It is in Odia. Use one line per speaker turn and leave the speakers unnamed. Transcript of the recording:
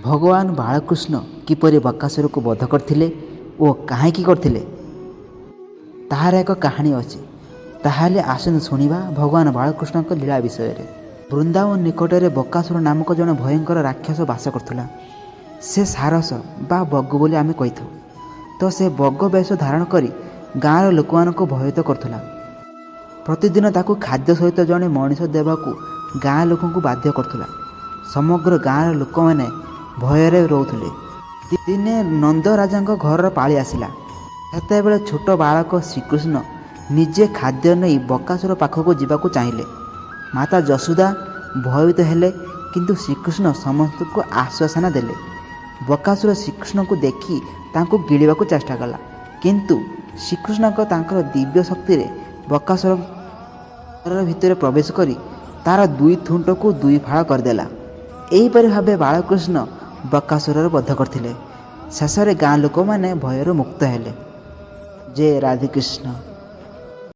ଭଗବାନ ବାଳକୃଷ୍ଣ କିପରି ବକାସୁରକୁ ବଧ କରିଥିଲେ ଓ କାହିଁକି କରିଥିଲେ ତାହାର ଏକ କାହାଣୀ ଅଛି। ତାହେଲେ ଆସନ୍ତୁ ଶୁଣିବା ଭଗବାନ ବାଳକୃଷ୍ଣଙ୍କ ଲୀଳା ବିଷୟରେ। ବୃନ୍ଦାବନ ନିକଟରେ ବକାସୁର ନାମକ ଜଣେ ଭୟଙ୍କର ରାକ୍ଷସ ବାସ କରୁଥିଲା। ସେ ସାରସ ବା ବଗ ବୋଲି ଆମେ କହିଥାଉ। ତ ସେ ବଗ ବେଶ ଧାରଣ କରି ଗାଁର ଲୋକମାନଙ୍କୁ ଭୟଭୀତ କରୁଥିଲା। ପ୍ରତିଦିନ ତାକୁ ଖାଦ୍ୟ ସହିତ ଜଣେ ମଣିଷ ଦେବାକୁ ଗାଁ ଲୋକଙ୍କୁ ବାଧ୍ୟ କରୁଥିଲା। ସମଗ୍ର ଗାଁର ଲୋକମାନେ ଭୟରେ ରହୁଥିଲେ। ଦିନେ ନନ୍ଦ ରାଜାଙ୍କ ଘରର ପାଳି ଆସିଲା। ସେତେବେଳେ ଛୋଟ ବାଳକ ଶ୍ରୀକୃଷ୍ଣ ନିଜେ ଖାଦ୍ୟ ନେଇ ବକାସୁର ପାଖକୁ ଯିବାକୁ ଚାହିଁଲେ। ମାତା ଯଶୋଦା ଭୟଭୀତ ହେଲେ, କିନ୍ତୁ ଶ୍ରୀକୃଷ୍ଣ ସମସ୍ତଙ୍କୁ ଆଶ୍ୱାସନା ଦେଲେ। ବକାସୁର ଶ୍ରୀକୃଷ୍ଣଙ୍କୁ ଦେଖି ତାଙ୍କୁ ଗିଳିବାକୁ ଚେଷ୍ଟା କଲା, କିନ୍ତୁ ଶ୍ରୀକୃଷ୍ଣଙ୍କ ତାଙ୍କର ଦିବ୍ୟ ଶକ୍ତିରେ ବକାସୁର ଭିତରେ ପ୍ରବେଶ କରି ତାର ଦୁଇ ଥୁଣ୍ଟକୁ ଦୁଇ ଫାଳ କରିଦେଲା। ଏହିପରି ଭାବେ ବାଳକୃଷ୍ଣ ବକାସୁରର ବଧ କରିଥିଲେ। ଶେଷରେ ଗାଁ ଲୋକମାନେ ଭୟରୁ ମୁକ୍ତ ହେଲେ। ଜୟ ରାଧେକୃଷ୍ଣ।